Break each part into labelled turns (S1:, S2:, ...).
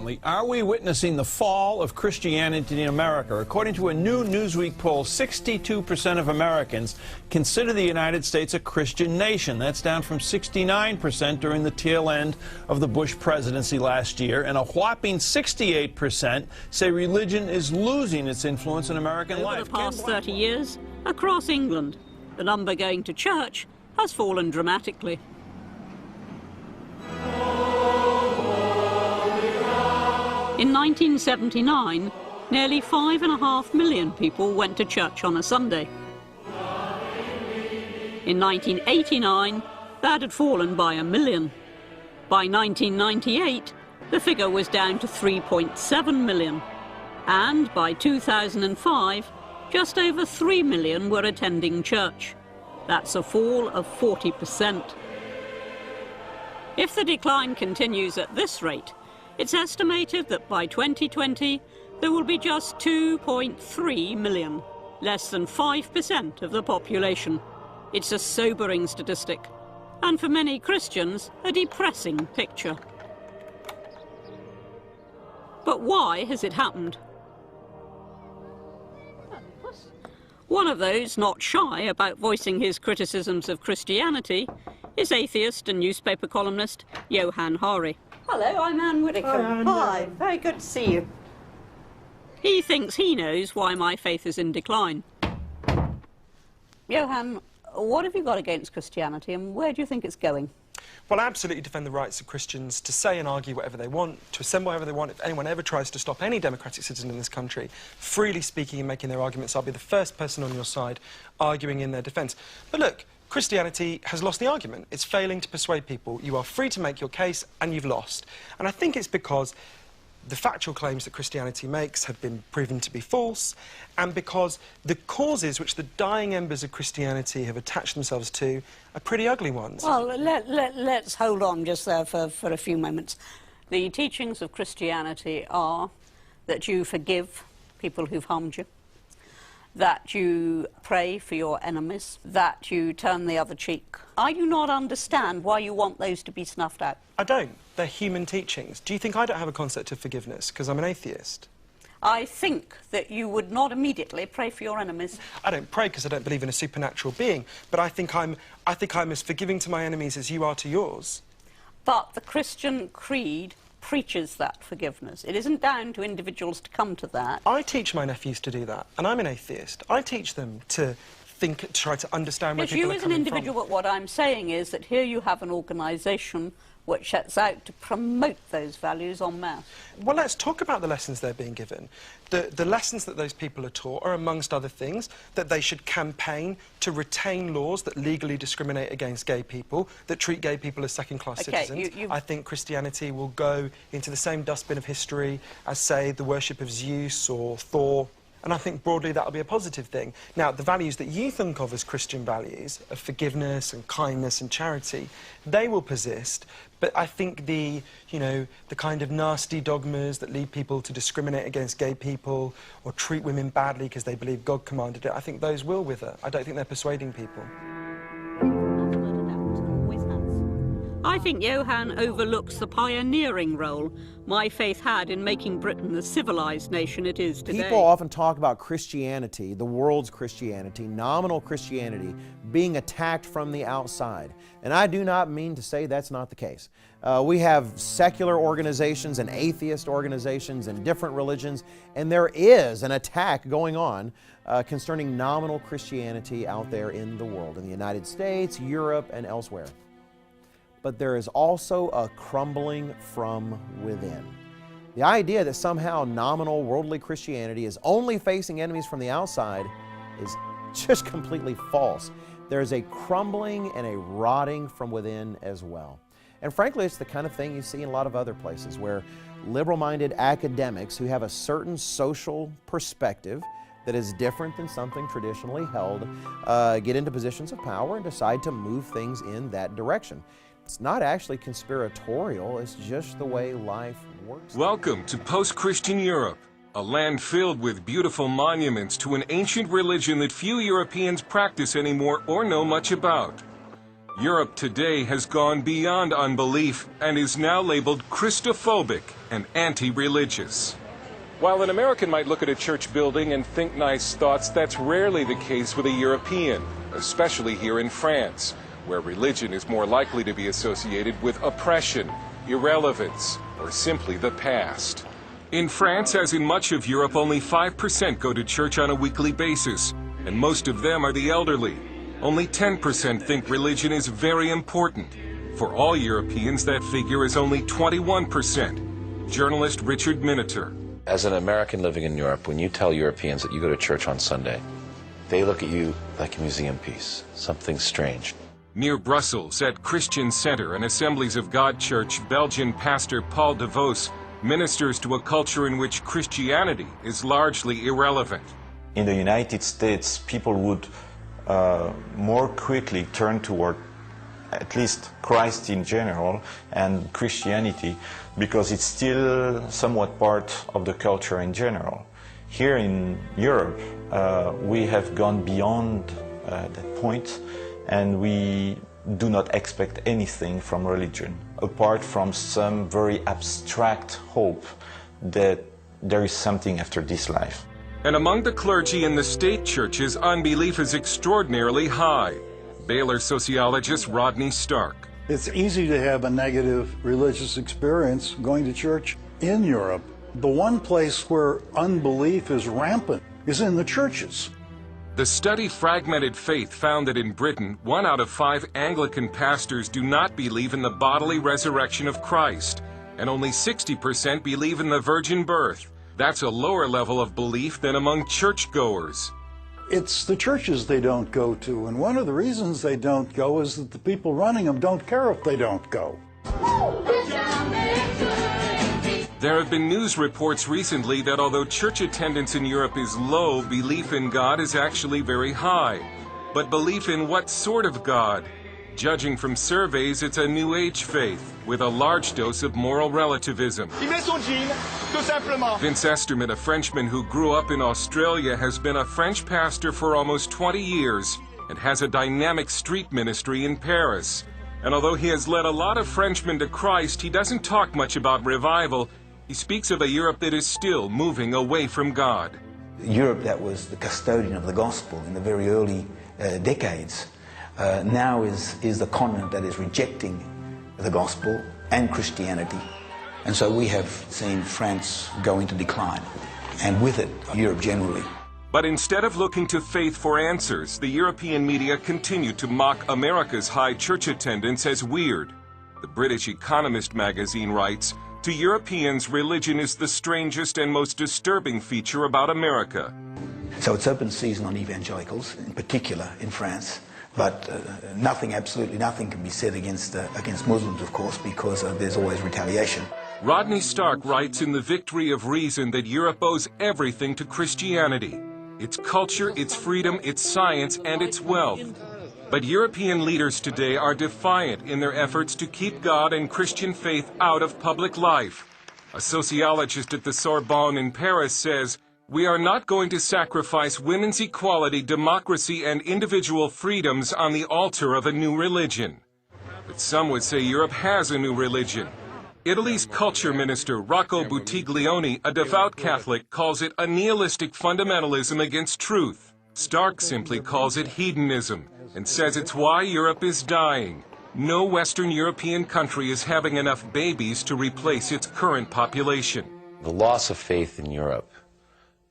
S1: recently, are we witnessing the fall of Christianity in America? According to a new Newsweek poll, 62% of Americans consider the United States a Christian nation. That's down from 69% during the tail end of the Bush presidency last year. And a whopping 68% say religion is losing its influence in American life.
S2: Over the past 30 years, across England, the number going to church has fallen dramatically. In 1979, nearly 5.5 million people went to church on a Sunday. In 1989, that had fallen by 1 million. By 1998, the figure was down to 3.7 million. And by 2005, just over 3 million were attending church. That's a fall of 40%. If the decline continues at this rate, it's estimated that by 2020, there will be just 2.3 million, less than 5% of the population. It's a sobering statistic, and for many Christians, a depressing picture. But why has it happened? One of those not shy about voicing his criticisms of Christianity is atheist and newspaper columnist Johann Hari.
S3: Hello, I'm Anne Widdicombe. Hi, very good to see you.
S2: He thinks he knows why my faith is in decline. Johann, what have you got against Christianity and where do you think it's going?
S4: Well, I absolutely defend the rights of Christians to say and argue whatever they want, to assemble wherever they want. If anyone ever tries to stop any democratic citizen in this country freely speaking and making their arguments, I'll be the first person on your side arguing in their defence. But look, Christianity has lost the argument. It's failing to persuade people. You are free to make your case, and you've lost. And I think it's because the factual claims that Christianity makes have been proven to be false, and because the causes which the dying embers of Christianity have attached themselves to are pretty ugly ones.
S2: Well, let's hold on just there for a few moments. The teachings of Christianity are that you forgive people who've harmed you, that you pray for your enemies, that you turn the other cheek. I do not understand why you want those to be snuffed out.
S4: I don't. They're human teachings. Do you think I don't have a concept of forgiveness because I'm an atheist?
S2: I think that you would not immediately pray for your enemies.
S4: I don't pray because I don't believe in a supernatural being, but I think I'm as forgiving to my enemies as you are to yours.
S2: But the Christian creed preaches that forgiveness. It isn't down to individuals to come to that.
S4: I teach my nephews to do that, and I'm an atheist. I teach them to think, try to understand where people are coming from.
S2: You as an individual, but what I'm saying is that here you have an organisation which sets out to promote those values en masse.
S4: Well, let's talk about the lessons they're being given. The lessons that those people are taught are, amongst other things, that they should campaign to retain laws that legally discriminate against gay people, that treat gay people as second-class citizens. I think Christianity will go into the same dustbin of history as, say, the worship of Zeus or Thor. And I think broadly that'll be a positive thing. Now, the values that you think of as Christian values, of forgiveness and kindness and charity, they will persist. But I think the kind of nasty dogmas that lead people to discriminate against gay people or treat women badly because they believe God commanded it, I think those will wither. I don't think they're persuading people.
S2: I think Johann overlooks the pioneering role my faith had in making Britain the civilized nation it is today.
S5: People often talk about Christianity, the world's Christianity, nominal Christianity, being attacked from the outside. And I do not mean to say that's not the case. We have secular organizations and atheist organizations and different religions, and there is an attack going on concerning nominal Christianity out there in the world, in the United States, Europe, and elsewhere. But there is also a crumbling from within. The idea that somehow nominal worldly Christianity is only facing enemies from the outside is just completely false. There's a crumbling and a rotting from within as well. And frankly, it's the kind of thing you see in a lot of other places where liberal-minded academics who have a certain social perspective that is different than something traditionally held get into positions of power and decide to move things in that direction. It's not actually conspiratorial, it's just the way life works.
S6: Welcome to post-Christian Europe, a land filled with beautiful monuments to an ancient religion that few Europeans practice anymore or know much about. Europe today has gone beyond unbelief and is now labeled Christophobic and anti-religious. While an American might look at a church building and think nice thoughts, that's rarely the case with a European, especially here in France, where religion is more likely to be associated with oppression, irrelevance, or simply the past. In France, as in much of Europe, only 5% go to church on a weekly basis, and most of them are the elderly. Only 10% think religion is very important. For all Europeans, that figure is only 21%. Journalist Richard Miniter.
S7: As an American living in Europe, when you tell Europeans that you go to church on Sunday, they look at you like a museum piece, something strange.
S6: Near Brussels, at Christian Center and Assemblies of God Church, Belgian pastor Paul de Vos ministers to a culture in which Christianity is largely irrelevant.
S8: In the United States, people would more quickly turn toward at least Christ in general and Christianity because it's still somewhat part of the culture in general. Here in Europe, we have gone beyond that point, and we do not expect anything from religion apart from some very abstract hope that there is something after this life.
S6: And among the clergy in the state churches, unbelief is extraordinarily high. Baylor sociologist Rodney Stark.
S9: It's easy to have a negative religious experience going to church in Europe. The one place where unbelief is rampant is in the churches.
S6: The study Fragmented Faith found that in Britain, 1 out of 5 Anglican pastors do not believe in the bodily resurrection of Christ, and only 60% believe in the virgin birth. That's a lower level of belief than among churchgoers.
S9: It's the churches they don't go to, and one of the reasons they don't go is that the people running them don't care if they don't go.
S6: There have been news reports recently that although church attendance in Europe is low, belief in God is actually very high. But belief in what sort of God? Judging from surveys, it's a New Age faith with a large dose of moral relativism. Vince Esterman, a Frenchman who grew up in Australia, has been a French pastor for almost 20 years and has a dynamic street ministry in Paris. And although he has led a lot of Frenchmen to Christ, he doesn't talk much about revival. He speaks of a Europe that is still moving away from God.
S10: Europe that was the custodian of the gospel in the very early decades now is the continent that is rejecting the gospel and Christianity. And so we have seen France go into decline, and with it, Europe generally.
S6: But instead of looking to faith for answers, the European media continue to mock America's high church attendance as weird. The British Economist magazine writes, "To Europeans, religion is the strangest and most disturbing feature about America."
S10: So it's open season on evangelicals, in particular in France. But absolutely nothing can be said against Muslims, of course, because there's always retaliation.
S6: Rodney Stark writes in The Victory of Reason that Europe owes everything to Christianity. Its culture, its freedom, its science, and its wealth. But European leaders today are defiant in their efforts to keep God and Christian faith out of public life. A sociologist at the Sorbonne in Paris says, "We are not going to sacrifice women's equality, democracy, and individual freedoms on the altar of a new religion." But some would say Europe has a new religion. Italy's culture minister Rocco Buttiglione, a devout Catholic, calls it a nihilistic fundamentalism against truth. Stark simply calls it hedonism and says it's why Europe is dying. No Western European country is having enough babies to replace its current population.
S7: The loss of faith in Europe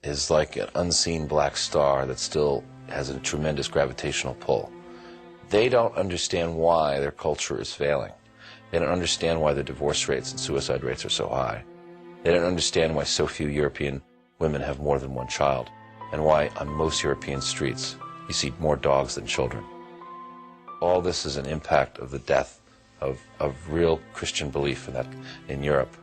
S7: is like an unseen black star that still has a tremendous gravitational pull. They don't understand why their culture is failing. They don't understand why the divorce rates and suicide rates are so high. They don't understand why so few European women have more than one child, and why on most European streets you see more dogs than children. All this is an impact of the death of real Christian belief in Europe.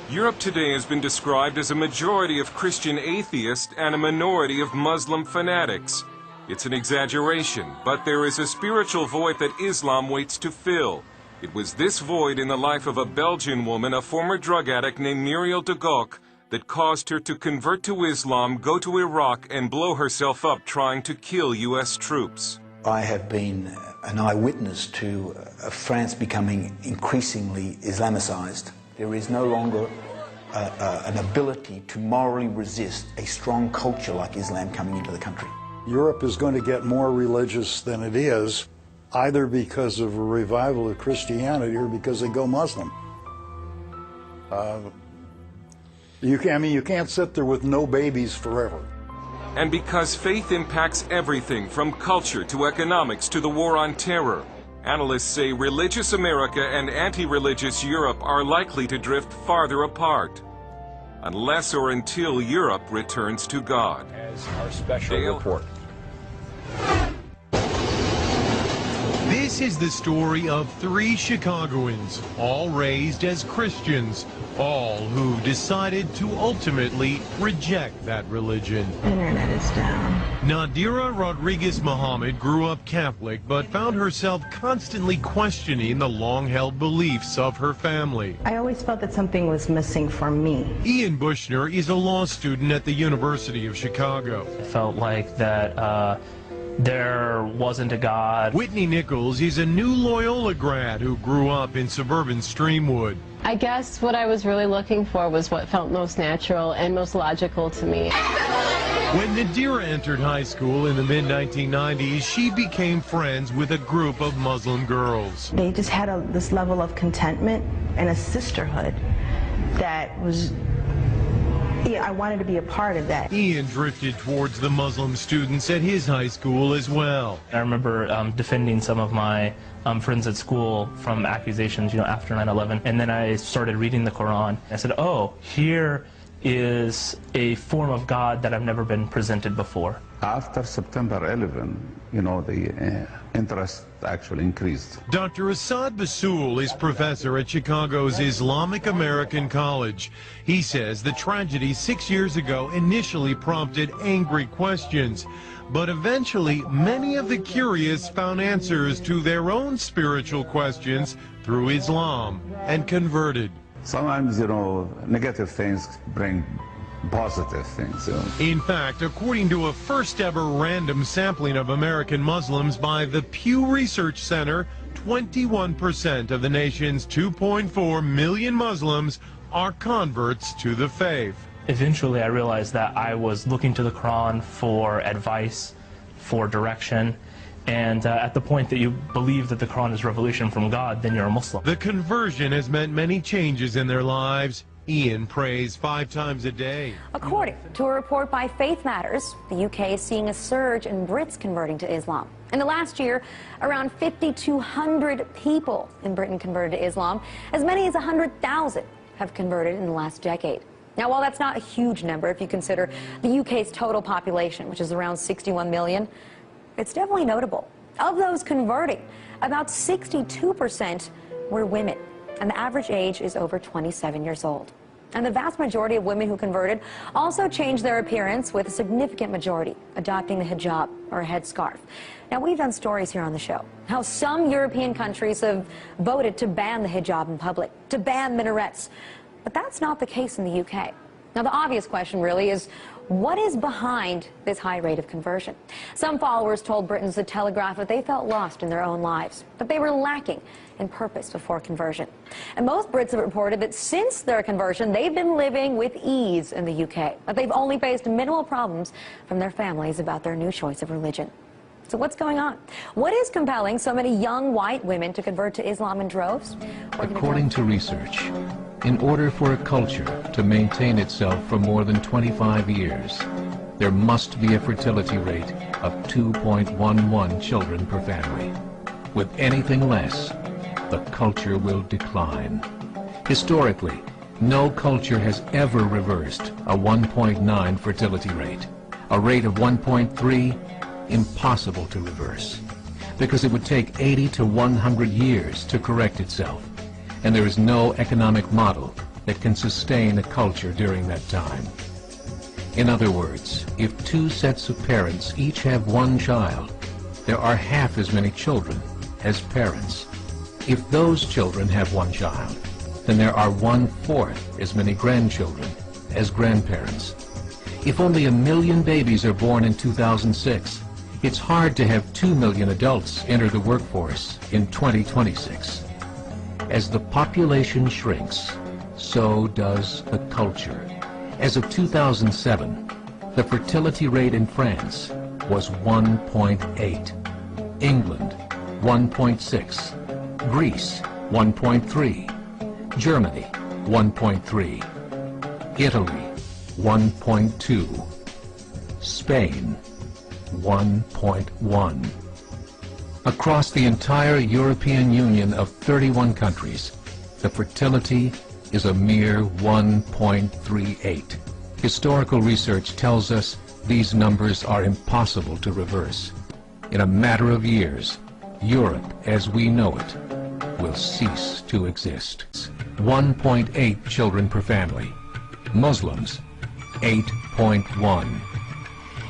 S6: Europe today has been described as a majority of Christian atheists and a minority of Muslim fanatics. It's an exaggeration, but there is a spiritual void that Islam waits to fill. It was this void in the life of a Belgian woman, a former drug addict named Muriel de Gauck, that caused her to convert to Islam, go to Iraq, and blow herself up trying to kill U.S. troops.
S10: I have been an eyewitness to France becoming increasingly Islamicized. There is no longer an ability to morally resist a strong culture like Islam coming into the country.
S9: Europe is going to get more religious than it is, either because of a revival of Christianity or because they go Muslim. You can't sit there with no babies forever.
S6: And because faith impacts everything from culture to economics to the war on terror, analysts say religious America and anti-religious Europe are likely to drift farther apart, unless or until Europe returns to God.
S1: As our special report.
S11: This is the story of 3 Chicagoans, all raised as Christians, all who decided to ultimately reject that religion.
S3: Internet is down.
S11: Nadira Rodriguez Muhammad grew up Catholic, but found herself constantly questioning the long-held beliefs of her family.
S3: I always felt that something was missing from me.
S11: Ian Bushner is a law student at the University of Chicago.
S12: I felt like that there wasn't a God.
S11: Whitney Nichols is a new Loyola grad who grew up in suburban Streamwood.
S13: I guess what I was really looking for was what felt most natural and most logical to me.
S11: When Nadira entered high school in the mid-1990s, she became friends with a group of Muslim girls.
S3: They just had this level of contentment and a sisterhood that was... Yeah, I wanted to be a part of that.
S11: Ian drifted towards the Muslim students at his high school as well.
S12: I remember defending some of my friends at school from accusations, after 9/11. And then I started reading the Quran. I said, oh, here is a form of God that I've never been presented before.
S14: After September 11, the interest actually increased.
S11: Dr. Assad Basul is professor at Chicago's Islamic American College. He says the tragedy 6 years ago initially prompted angry questions, but eventually many of the curious found answers to their own spiritual questions through Islam and converted.
S14: Sometimes, negative things bring positive things.
S11: In fact, according to a first-ever random sampling of American Muslims by the Pew Research Center, 21% of the nation's 2.4 million Muslims are converts to the faith.
S12: Eventually, I realized that I was looking to the Quran for advice, for direction, and at the point that you believe that the Quran is revelation from God, then you're a Muslim.
S11: The conversion has meant many changes in their lives. Ian prays 5 times a day.
S15: According to a report by Faith Matters, the UK is seeing a surge in Brits converting to Islam. In the last year, around 5,200 people in Britain converted to Islam. As many as 100,000 have converted in the last decade. Now, while that's not a huge number if you consider the UK's total population, which is around 61 million, it's definitely notable. Of those converting, about 62% were women, and the average age is over 27 years old. And the vast majority of women who converted also changed their appearance, with a significant majority adopting the hijab, or a headscarf. Now, we've done stories here on the show how some European countries have voted to ban the hijab in public, to ban minarets. But that's not the case in the UK. Now, the obvious question really is, what is behind this high rate of conversion? Some followers told Britain's The Telegraph that they felt lost in their own lives, that they were lacking in purpose before conversion. And most Brits have reported that since their conversion, they've been living with ease in the UK, that they've only faced minimal problems from their families about their new choice of religion. So what's going on? What is compelling so many young white women to convert to Islam in droves?
S16: According to research, in order for a culture to maintain itself for more than 25 years, there must be a fertility rate of 2.11 children per family. With anything less, the culture will decline. Historically, no culture has ever reversed a 1.9 fertility rate. A rate of 1.3, impossible to reverse, because it would take 80 to 100 years to correct itself, and there is no economic model that can sustain a culture during that time. In other words, if 2 sets of parents each have 1 child, there are half as many children as parents. If those children have 1 child, then there are 1/4 as many grandchildren as grandparents. If only 1 million babies are born in 2006, it's hard to have 2 million adults enter the workforce in 2026. As the population shrinks, so does the culture. As of 2007, the fertility rate in France was 1.8, England 1.6, Greece 1.3, Germany 1.3, Italy 1.2, Spain 1.1. Across the entire European Union of 31 countries, the fertility is a mere 1.38. Historical research tells us these numbers are impossible to reverse. In a matter of years, Europe as we know it will cease to exist. 1.8 children per family. Muslims, 8.1.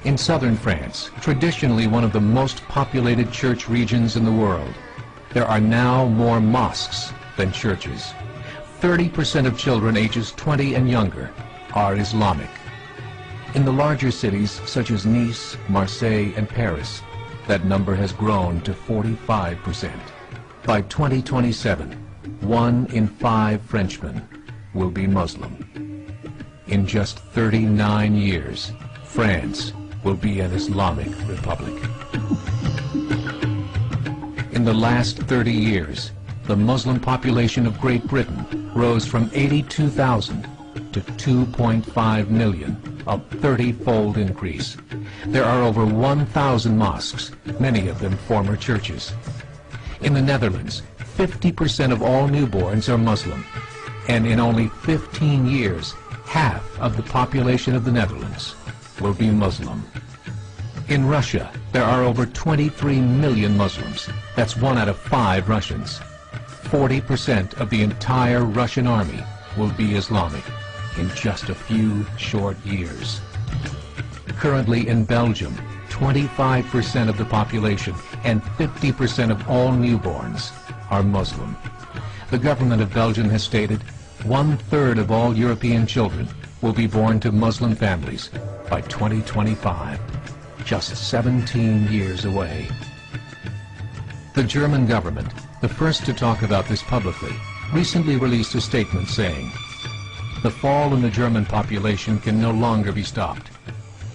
S16: In southern France, traditionally one of the most populated church regions in the world, there are now more mosques than churches. 30% of children ages 20 and younger are Islamic. In the larger cities such as Nice, Marseille, and Paris, that number has grown to 45%. By 2027, 1 in 5 Frenchmen will be Muslim. In just 39 years, France will be an Islamic republic. In the last 30 years, the Muslim population of Great Britain rose from 82,000 to 2.5 million, a 30-fold increase. There are over 1,000 mosques, many of them former churches. In the Netherlands, 50% of all newborns are Muslim, and in only 15 years, half of the population of the Netherlands will be Muslim. In Russia, there are over 23 million Muslims. That's 1 out of 5 Russians. 40% of the entire Russian army will be Islamic in just a few short years. Currently in Belgium, 25% of the population and 50% of all newborns are Muslim. The government of Belgium has stated 1/3 of all European children will be born to Muslim families by 2025, just 17 years away. The German government, the first to talk about this publicly, recently released a statement saying, "The fall in the German population can no longer be stopped.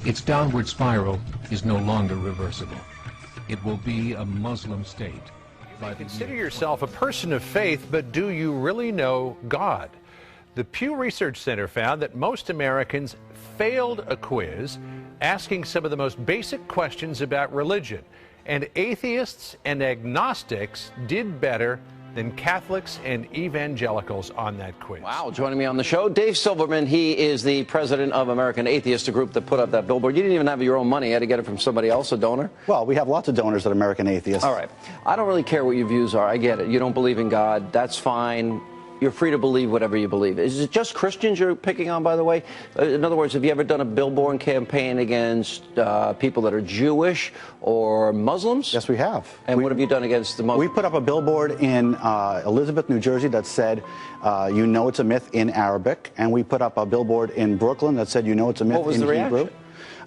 S16: Its downward spiral is no longer reversible. It will be a Muslim state."
S17: Consider yourself a person of faith, but do you really know God? The Pew Research Center found that most Americans failed a quiz asking some of the most basic questions about religion, and atheists and agnostics did better than Catholics and evangelicals on that quiz.
S18: Wow, joining me on the show, Dave Silverman. He is the president of American Atheists, a group that put up that billboard. You didn't even have your own money. You had to get it from somebody else, a donor?
S19: Well, we have lots of donors at American Atheists.
S18: All right. I don't really care what your views are. I get it. You don't believe in God. That's fine. You're free to believe whatever you believe. Is it just Christians you're picking on, by the way? In other words, have you ever done a billboard campaign against people that are Jewish or Muslims?
S19: Yes, we have.
S18: And what have you done against the Muslims?
S19: We put up a billboard in Elizabeth, New Jersey that said, "You know it's a myth" in Arabic. And we put up a billboard in Brooklyn that said, "You know it's a myth" in Hebrew.
S18: What was the reaction?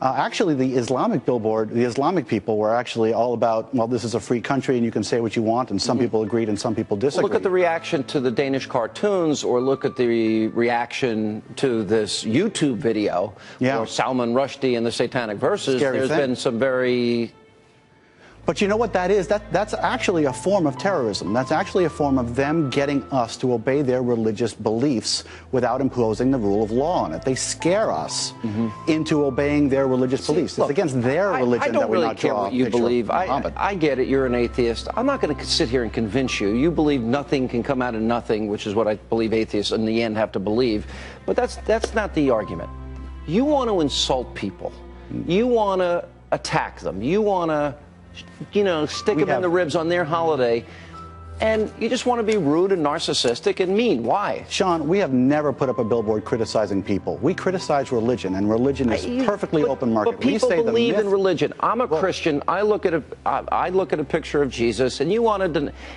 S19: Actually, the Islamic billboard, the Islamic people were actually all about, well, this is a free country and you can say what you want, and some people agreed and some people disagreed.
S18: Look at the reaction to the Danish cartoons, or look at the reaction to this YouTube video where Salman Rushdie and the Satanic Verses. There's been some very...
S19: But you know what that is? That's actually a form of terrorism. That's actually a form of them getting us to obey their religious beliefs without imposing the rule of law on it. They scare us into obeying their religious beliefs. It's against their religion that we not draw.
S18: I don't really care what you believe. I get it. You're an atheist. I'm not going to sit here and convince you. You believe nothing can come out of nothing, which is what I believe atheists in the end have to believe. But that's not the argument. You want to insult people. You want to attack them. You want to, you know, stick them in the ribs on their holiday. and you just want to be rude and narcissistic and mean. Why?
S19: Sean, we have never put up a billboard criticizing people. We criticize religion, and religion is perfectly open market.
S18: But people believe in religion. I'm a Christian. I look at a picture of Jesus, and you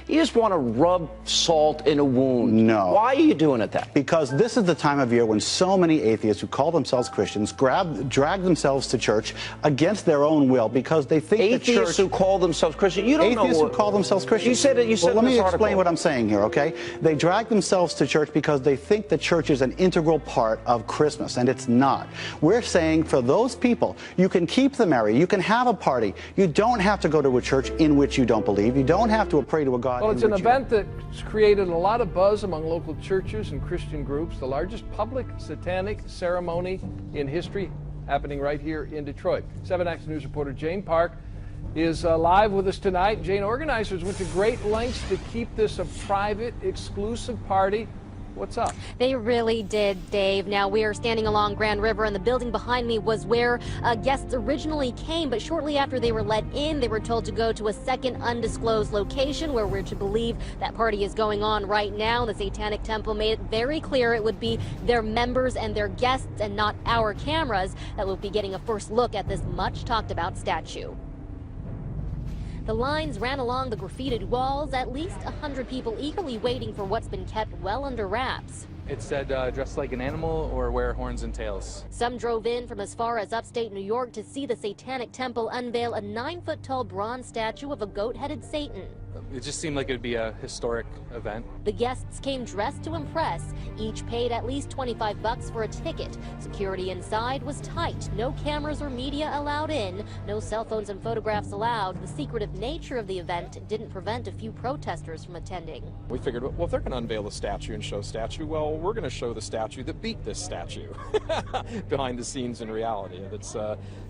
S18: just want to rub salt in a wound.
S19: No.
S18: Why are you doing it that?
S19: Because this is the time of year when so many atheists who call themselves Christians drag themselves to church against their own will because they think the church...
S18: Atheists who call themselves Christian? You don't know...
S19: Atheists who call themselves Christians.
S18: You said it. You said
S19: Well, let me
S18: article.
S19: explain what I'm saying here, okay? They drag themselves to church because they think the church is an integral part of Christmas, and it's not. We're saying for those people, you can keep the merry, you can have a party. You don't have to go to a church in which you don't believe. You don't have to pray to a God.
S20: Well, it's an event that's created a lot of buzz among local churches and Christian groups. The largest public satanic ceremony in history happening right here in Detroit. 7 Action News reporter Jane Park is live with us tonight. Jane, organizers went to great lengths to keep this a private, exclusive party. What's up?
S21: They really did, Dave. Now, we are standing along Grand River, and the building behind me was where guests originally came, but shortly after they were let in, they were told to go to a second undisclosed location where we're to believe that party is going on right now. The Satanic Temple made it very clear it would be their members and their guests and not our cameras that will be getting a first look at this much talked about statue. The lines ran along the graffitied walls, at least 100 people eagerly waiting for what's been kept well under wraps.
S22: It said dress like an animal or wear horns and tails.
S21: Some drove in from as far as upstate New York to see the Satanic Temple unveil a 9-foot-tall bronze statue of a goat-headed Satan.
S22: It just seemed like it would be a historic event.
S21: The guests came dressed to impress. Each paid at least $25 for a ticket. Security inside was tight. No cameras or media allowed in. No cell phones and photographs allowed. The secretive nature of the event didn't prevent a few protesters from attending.
S23: We figured, well, if they're going to unveil a statue and show a statue, well, we're going to show the statue that beat this statue behind the scenes in reality. That's,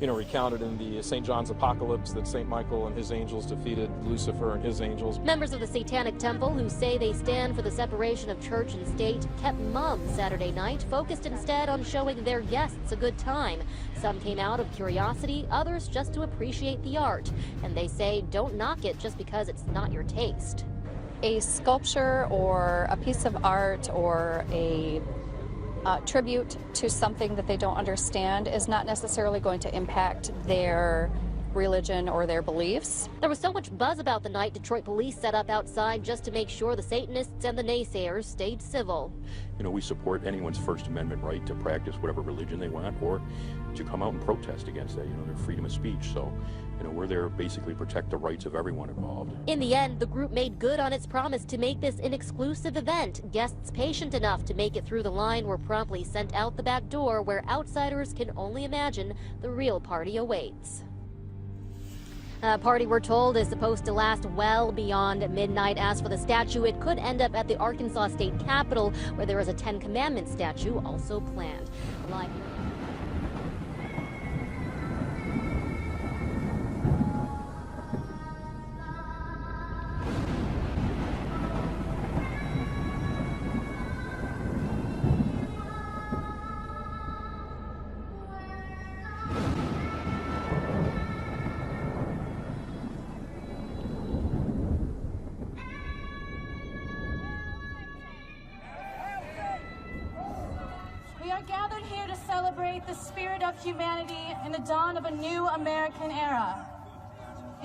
S23: recounted in the St. John's Apocalypse that St. Michael and his angels defeated Lucifer and his angels.
S21: Members of the Satanic Temple, who say they stand for the separation of church and state, kept mum Saturday night, focused instead on showing their guests a good time. Some came out of curiosity, others just to appreciate the art. And they say don't knock it just because it's not your taste.
S24: A sculpture or a piece of art or a tribute to something that they don't understand is not necessarily going to impact their religion or their beliefs.
S21: There was so much buzz about the night, Detroit police set up outside just to make sure the Satanists and the naysayers stayed civil.
S25: We support anyone's First Amendment right to practice whatever religion they want or to come out and protest against that, their freedom of speech. So, we're there to basically protect the rights of everyone involved.
S21: In the end, the group made good on its promise to make this an exclusive event. Guests patient enough to make it through the line were promptly sent out the back door where outsiders can only imagine the real party awaits. A party, we're told, is supposed to last well beyond midnight. As for the statue, it could end up at the Arkansas State Capitol, where there is a 10 Commandments statue also planned.
S26: Gathered here to celebrate the spirit of humanity in the dawn of a new American era.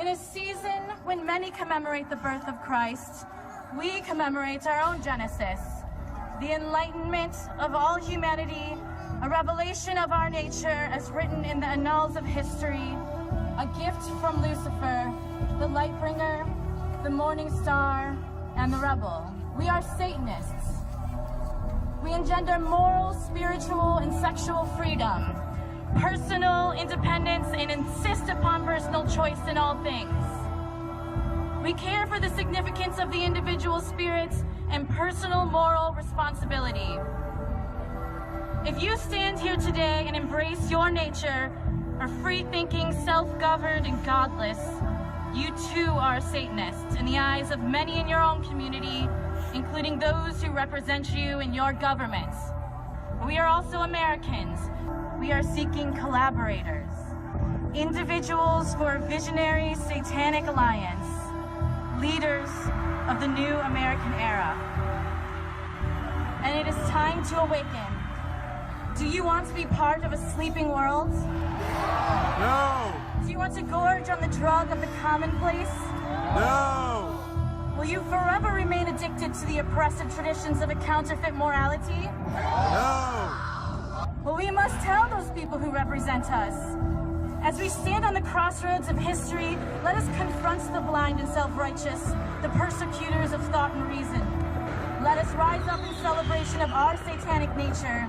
S26: In a season when many commemorate the birth of Christ, we commemorate our own Genesis, the enlightenment of all humanity, a revelation of our nature as written in the annals of history, a gift from Lucifer, the light bringer, the morning star, and the rebel. We are Satanists. We engender moral, spiritual, and sexual freedom, personal independence, and insist upon personal choice in all things. We care for the significance of the individual spirit and personal moral responsibility. If you stand here today and embrace your nature, are free-thinking, self-governed, and godless, you too are a Satanist in the eyes of many in your own community, including those who represent you in your governments. We are also Americans. We are seeking collaborators, individuals for a visionary satanic alliance, leaders of the new American era. And it is time to awaken. Do you want to be part of a sleeping world?
S2: No!
S26: Do you want to gorge on the drug of the commonplace?
S2: No!
S26: Will you forever remain addicted to the oppressive traditions of a counterfeit morality?
S2: No!
S26: Well, we must tell those people who represent us. As we stand on the crossroads of history, let us confront the blind and self-righteous, the persecutors of thought and reason. Let us rise up in celebration of our satanic nature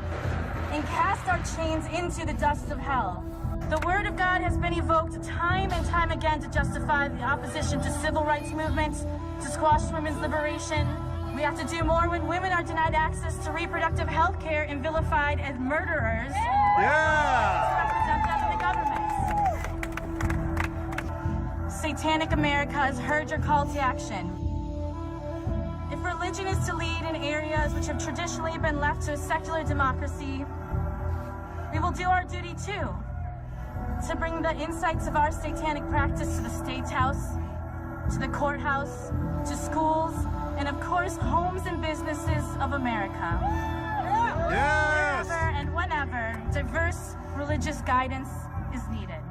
S26: and cast our chains into the dust of hell. The word of God has been evoked time and time again to justify the opposition to civil rights movements, to squash women's liberation. We have to do more when women are denied access to reproductive health care and vilified as murderers.
S2: Yeah!
S26: To represent them in the government. Satanic America has heard your call to action. If religion is to lead in areas which have traditionally been left to a secular democracy, we will do our duty too, to bring the insights of our satanic practice to the State House, to the courthouse, to schools, and of course, homes and businesses of America.
S2: Yes!
S26: Wherever and whenever diverse religious guidance is needed.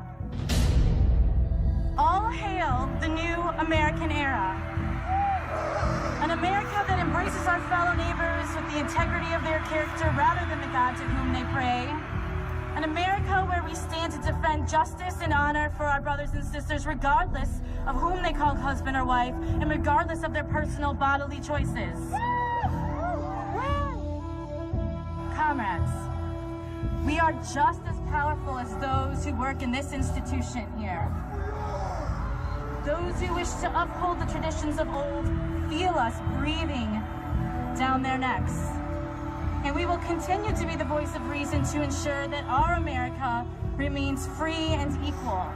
S26: All hail the new American era. An America that embraces our fellow neighbors with the integrity of their character rather than the God to whom they pray. An America where we stand to defend justice and honor for our brothers and sisters regardless of whom they call husband or wife and regardless of their personal bodily choices. Comrades, we are just as powerful as those who work in this institution here. Those who wish to uphold the traditions of old feel us breathing down their necks. And we will continue to be the voice of reason to ensure that our America remains free and equal.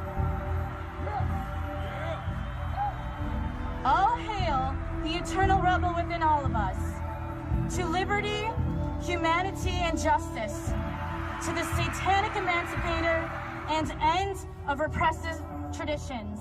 S26: All hail the eternal rebel within all of us. To liberty, humanity, and justice. To the satanic emancipator and end of repressive traditions.